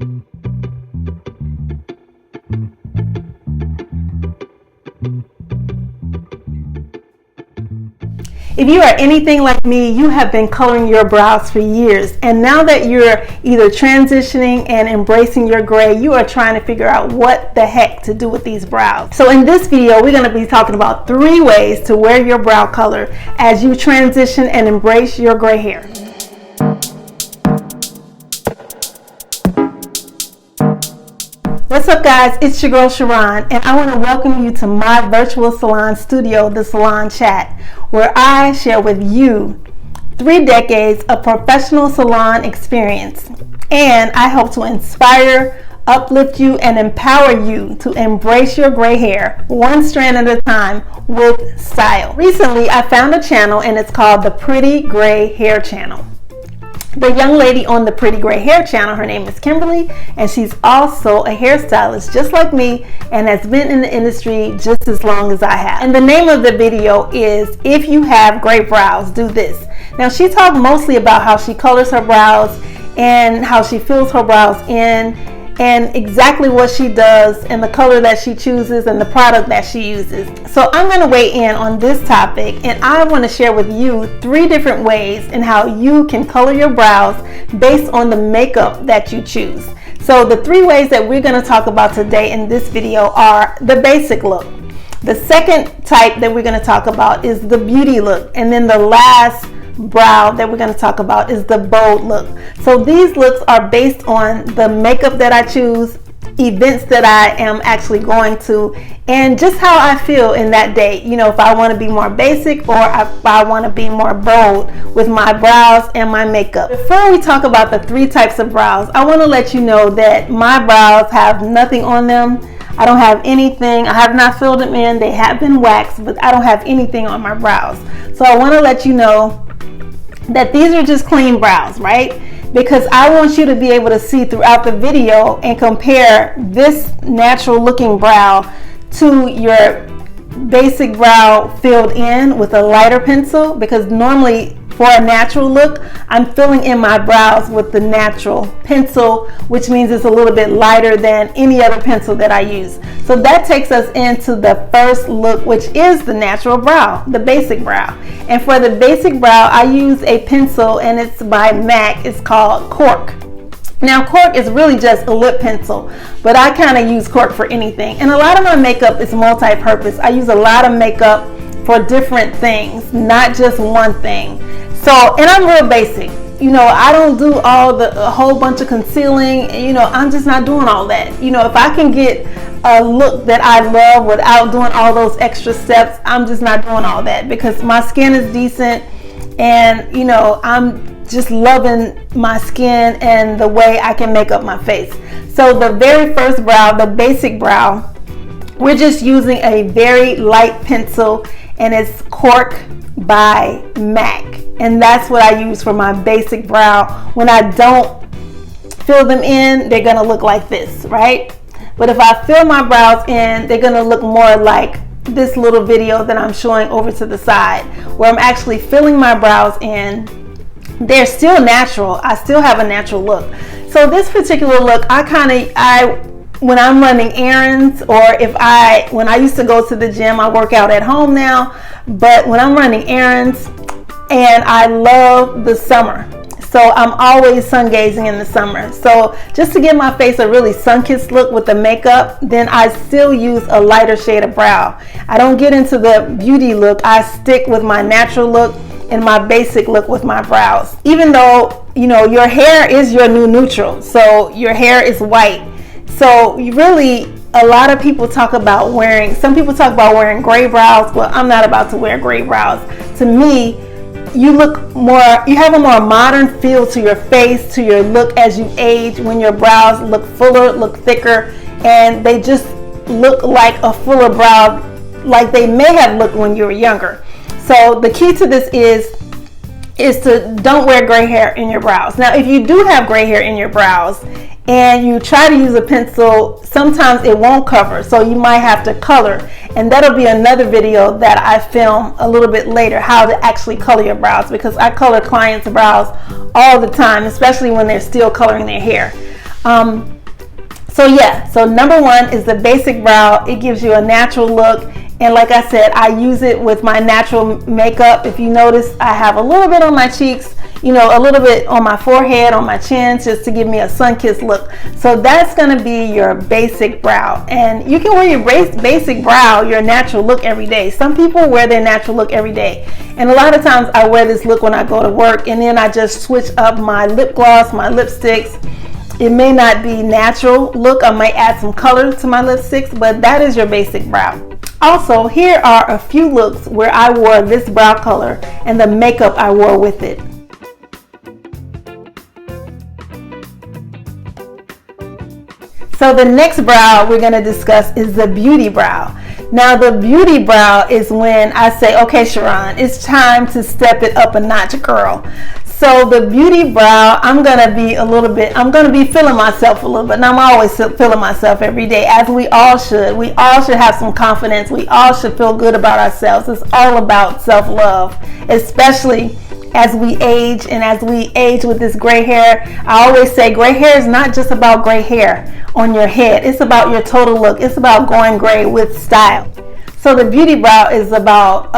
If you are anything like me, you have been coloring your brows for years, and now that you're either transitioning and embracing your gray, you are trying to figure out what the heck to do with these brows. So in this video, we're going to be talking about 3 ways to wear your brow color as you transition and embrace your gray hair. What's up, guys? It's your girl Sharon, and I want to welcome you to my virtual salon studio, the Salon Chat, where I share with you 3 decades of professional salon experience, and I hope to inspire, uplift you, and empower you to embrace your gray hair one strand at a time with style. Recently, I found a channel, and it's called the Pretty Gray Hair Channel. The young lady on the Pretty Gray Hair channel, her name is Kimberly, and she's also a hairstylist just like me and has been in the industry just as long as I have. And the name of the video is If You Have Gray Brows, Do This. Now, she talked mostly about how she colors her brows and how she fills her brows in and exactly what she does and the color that she chooses and the product that she uses. So I'm going to weigh in on this topic, and I want to share with you 3 different ways in how you can color your brows based on the makeup that you choose. So the 3 ways that we're going to talk about today in this video are the basic look. The second type that we're going to talk about is the beauty look, and then the last brow that we're going to talk about is the bold look. So these looks are based on the makeup that I choose, events that I am actually going to, and just how I feel in that day. You know, if I want to be more basic or if I want to be more bold with my brows and my makeup. Before we talk about the 3 types of brows, I want to let you know that my brows have nothing on them. I don't have anything. I have not filled them in. They have been waxed, but I don't have anything on my brows. So I want to let you know that these are just clean brows, right? Because I want you to be able to see throughout the video and compare this natural looking brow to your basic brow filled in with a lighter pencil, because normally for a natural look, I'm filling in my brows with the natural pencil, which means it's a little bit lighter than any other pencil that I use. So that takes us into the first look, which is the natural brow, the basic brow. And for the basic brow, I use a pencil, and it's by MAC. It's called Cork. Now, Cork is really just a lip pencil, but I kind of use Cork for anything. And a lot of my makeup is multi-purpose. I use a lot of makeup for different things, not just one thing. So, and I'm real basic. You know, I don't do a whole bunch of concealing. You know, I'm just not doing all that. You know, if I can get a look that I love without doing all those extra steps, I'm just not doing all that, because my skin is decent, and you know, I'm just loving my skin and the way I can make up my face. So the very first brow, the basic brow, we're just using a very light pencil, and it's Cork by MAC, and that's what I use for my basic brow. When I don't fill them in, they're gonna look like this, right? But if I fill my brows in, they're gonna look more like this little video that I'm showing over to the side, where I'm actually filling my brows in. They're still natural. I still have a natural look. So this particular look, when I'm running errands, or when I used to go to the gym, I work out at home now, but when I'm running errands, and I love the summer, so I'm always sun gazing in the summer. So just to give my face a really sun-kissed look with the makeup, then I still use a lighter shade of brow. I don't get into the beauty look. I stick with my natural look and my basic look with my brows. Even though, you know, your hair is your new neutral, so your hair is white. So you really, a lot of people talk about wearing, some people talk about wearing gray brows. Well, I'm not about to wear gray brows. To me, you have a more modern feel to your face, to your look as you age, when your brows look fuller, look thicker, and they just look like a fuller brow, like they may have looked when you were younger. So the key to this is to don't wear gray hair in your brows. Now, if you do have gray hair in your brows and you try to use a pencil, sometimes it won't cover, so you might have to color, and that'll be another video that I film a little bit later, how to actually color your brows, because I color clients' brows all the time, especially when they're still coloring their hair. So number one is the basic brow. It gives you a natural look. And like I said, I use it with my natural makeup. If you notice, I have a little bit on my cheeks, a little bit on my forehead, on my chin, just to give me a sun-kissed look. So that's going to be your basic brow. And you can wear your basic brow, your natural look every day. Some people wear their natural look every day. And a lot of times I wear this look when I go to work, and then I just switch up my lip gloss, my lipsticks. It may not be natural look. I might add some color to my lipsticks, but that is your basic brow. Also, here are a few looks where I wore this brow color and the makeup I wore with it. So the next brow we're going to discuss is the beauty brow. Now the beauty brow is when I say, okay, Sharon, it's time to step it up a notch, girl. So the beauty brow, I'm going to be feeling myself a little bit. And I'm always feeling myself every day, as we all should. We all should have some confidence. We all should feel good about ourselves. It's all about self-love, especially as we age, and as we age with this gray hair. I always say gray hair is not just about gray hair on your head. It's about your total look. It's about going gray with style. So the beauty brow is about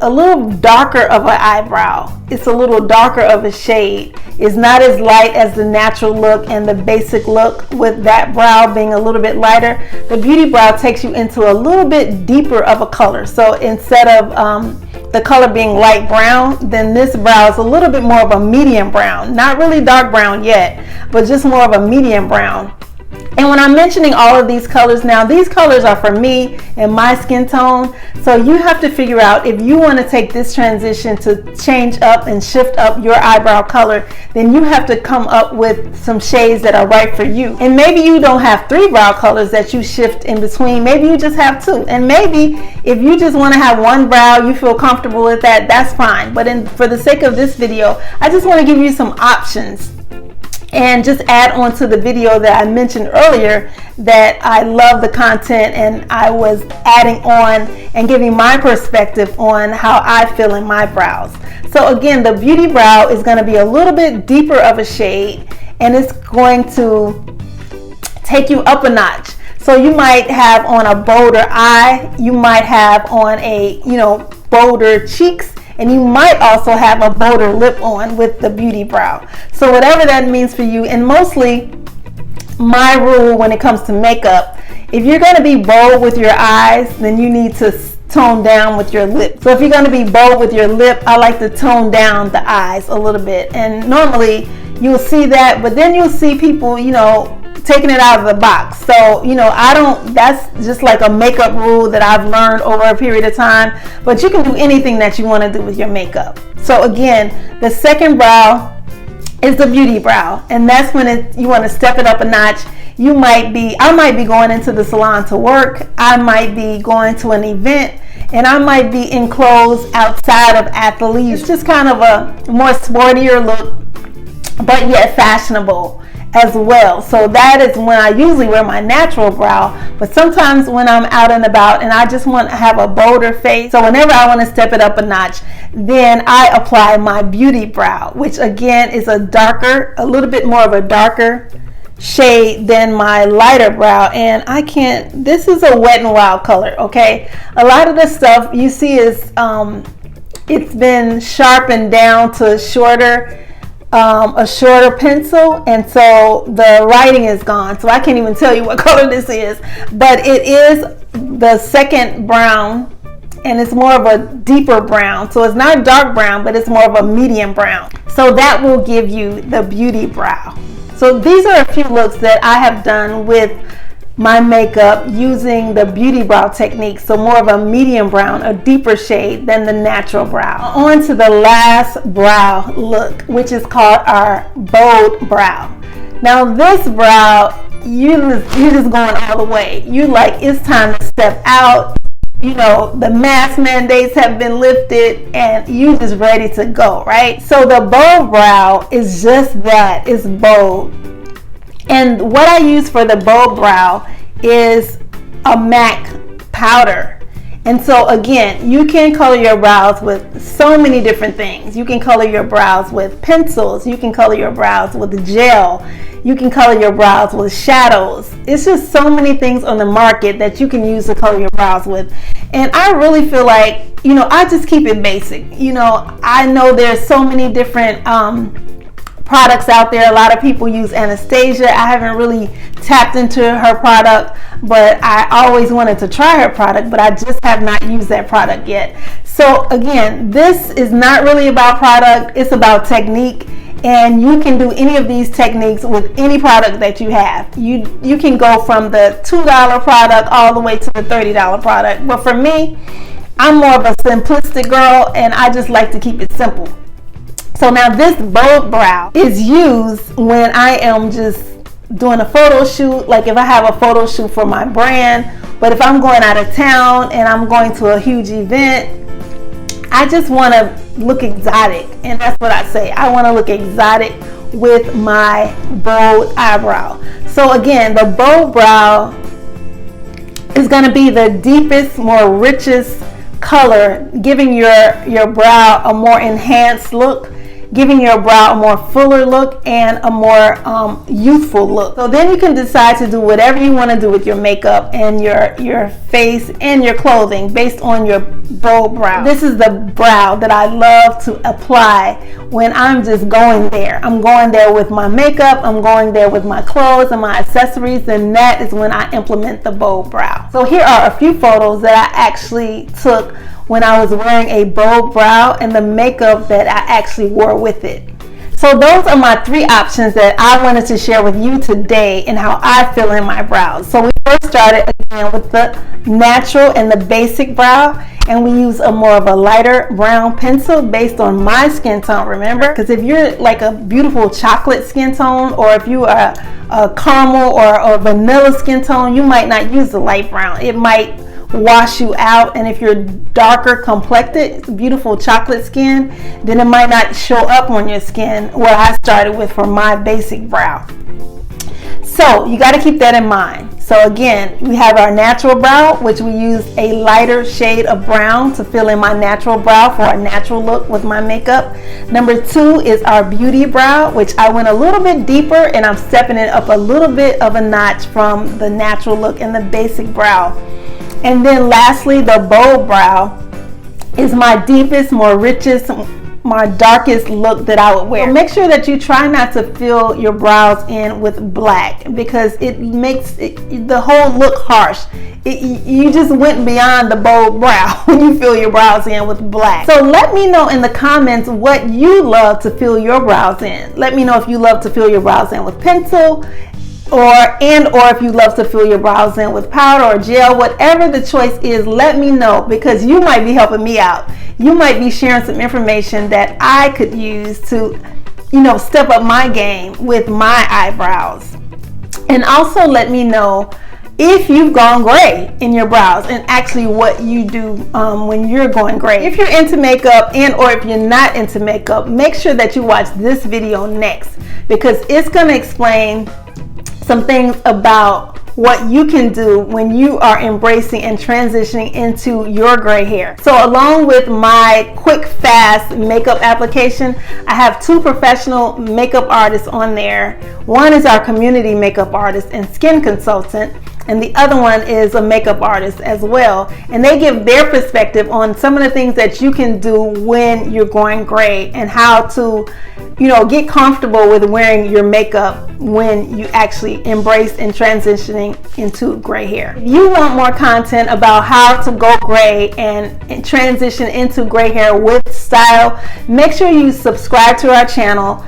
a little darker of an eyebrow. It's a little darker of a shade. It's not as light as the natural look and the basic look, with that brow being a little bit lighter. The beauty brow takes you into a little bit deeper of a color. So instead of the color being light brown, then this brow is a little bit more of a medium brown. Not really dark brown yet, but just more of a medium brown. And when I'm mentioning all of these colors now, these colors are for me and my skin tone. So you have to figure out, if you want to take this transition to change up and shift up your eyebrow color, then you have to come up with some shades that are right for you. And maybe you don't have 3 brow colors that you shift in between. Maybe you just have 2. And maybe if you just want to have one brow, you feel comfortable with that, that's fine. But for the sake of this video, I just want to give you some options. And just add on to the video that I mentioned earlier, that I love the content, and I was adding on and giving my perspective on how I feel in my brows. So again, the beauty brow is going to be a little bit deeper of a shade, and it's going to take you up a notch. So you might have on a bolder eye, you might have on a, bolder cheeks, and you might also have a bolder lip on with the beauty brow. So whatever that means for you. And mostly my rule when it comes to makeup, if you're going to be bold with your eyes, then you need to tone down with your lip. So if you're going to be bold with your lip, I like to tone down the eyes a little bit. And normally you'll see that, but then you'll see people, taking it out of the box. So, that's just like a makeup rule that I've learned over a period of time, but you can do anything that you want to do with your makeup. So again, the second brow is the beauty brow, and that's when you want to step it up a notch. I might be going into the salon to work. I might be going to an event, and I might be in clothes outside of athleisure. It's just kind of a more sportier look, but yet fashionable as well. So that is when I usually wear my natural brow. But sometimes when I'm out and about and I just want to have a bolder face, so whenever I want to step it up a notch, then I apply my beauty brow, which again is a little bit more of a darker shade than my lighter brow. And this is a Wet n Wild color, okay? A lot of the stuff you see is it's been sharpened down to a shorter pencil, and so the writing is gone, so I can't even tell you what color this is, but it is the second brown, and it's more of a deeper brown. So it's not dark brown, but it's more of a medium brown. So that will give you the beauty brow. So these are a few looks that I have done with my makeup using the beauty brow technique. So more of a medium brown, a deeper shade than the natural brow. On to the last brow look, which is called our bold brow. Now this brow, you're just going all the way. It's time to step out. The mask mandates have been lifted and you just ready to go, right? So the bold brow is just that, it's bold. And what I use for the bold brow is a MAC powder. And so again, you can color your brows with so many different things. You can color your brows with pencils. You can color your brows with gel. You can color your brows with shadows. It's just so many things on the market that you can use to color your brows with. And I really feel like, I just keep it basic. I know there's so many different products out there. A lot of people use Anastasia. I haven't really tapped into her product, but I always wanted to try her product, but I just have not used that product yet. So again, this is not really about product, it's about technique, and you can do any of these techniques with any product that you have. You can go from the $2 product all the way to the $30 product, but for me, I'm more of a simplistic girl, and I just like to keep it simple. So now this bold brow is used when I am just doing a photo shoot, like if I have a photo shoot for my brand, but if I'm going out of town and I'm going to a huge event, I just want to look exotic, and that's what I say. I want to look exotic with my bold eyebrow. So again, the bold brow is going to be the deepest, more richest color, giving your brow a more enhanced look, giving your brow a more fuller look and a more youthful look. So then you can decide to do whatever you want to do with your makeup and your face and your clothing based on your bold brow. This is the brow that I love to apply when I'm just going there. I'm going there with my makeup, I'm going there with my clothes and my accessories, and that is when I implement the bold brow. So here are a few photos that I actually took when I was wearing a bold brow and the makeup that I actually wore with it. So those are my 3 options that I wanted to share with you today and how I feel in my brows. So we first started again with the natural and the basic brow, and we use a more of a lighter brown pencil based on my skin tone, remember? Because if you're like a beautiful chocolate skin tone, or if you are a caramel or vanilla skin tone, you might not use the light brown. It might wash you out, and if you're darker complected, beautiful chocolate skin, then it might not show up on your skin, what I started with for my basic brow. So you got to keep that in mind. So again, we have our natural brow, which we use a lighter shade of brown to fill in my natural brow for a natural look with my makeup. Number 2 is our beauty brow, which I went a little bit deeper and I'm stepping it up a little bit of a notch from the natural look and the basic brow. And then lastly, the bold brow is my deepest, more richest, my darkest look that I would wear. So make sure that you try not to fill your brows in with black, because it makes the whole look harsh. You just went beyond the bold brow when you fill your brows in with black. So let me know in the comments what you love to fill your brows in. Let me know if you love to fill your brows in with pencil, or if you love to fill your brows in with powder or gel. Whatever the choice is, let me know, because you might be helping me out. You might be sharing some information that I could use to, step up my game with my eyebrows. And also let me know if you've gone gray in your brows, and actually what you do when you're going gray. If you're into makeup or if you're not into makeup, make sure that you watch this video next, because it's going to explain some things about what you can do when you are embracing and transitioning into your gray hair. So along with my quick, fast makeup application, I have 2 professional makeup artists on there. One is our community makeup artist and skin consultant, and the other one is a makeup artist as well. And they give their perspective on some of the things that you can do when you're going gray, and how to, get comfortable with wearing your makeup when you actually embrace and transitioning into gray hair. If you want more content about how to go gray and transition into gray hair with style, make sure you subscribe to our channel,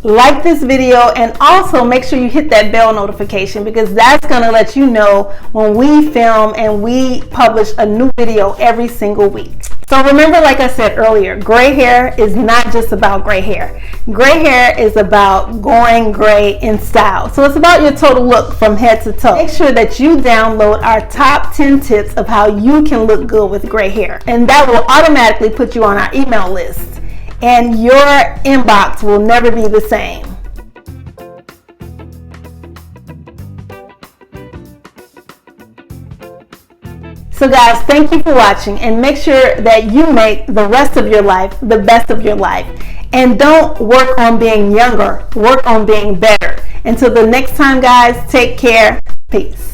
like this video, and also make sure you hit that bell notification, because that's going to let you know when we film and we publish a new video every single week. So remember, like I said earlier, gray hair is not just about gray hair. Gray hair is about going gray in style. So it's about your total look from head to toe. Make sure that you download our top 10 tips of how you can look good with gray hair, and that will automatically put you on our email list, and your inbox will never be the same. So guys, thank you for watching, and make sure that you make the rest of your life the best of your life. And don't work on being younger, work on being better. Until the next time guys, take care. Peace.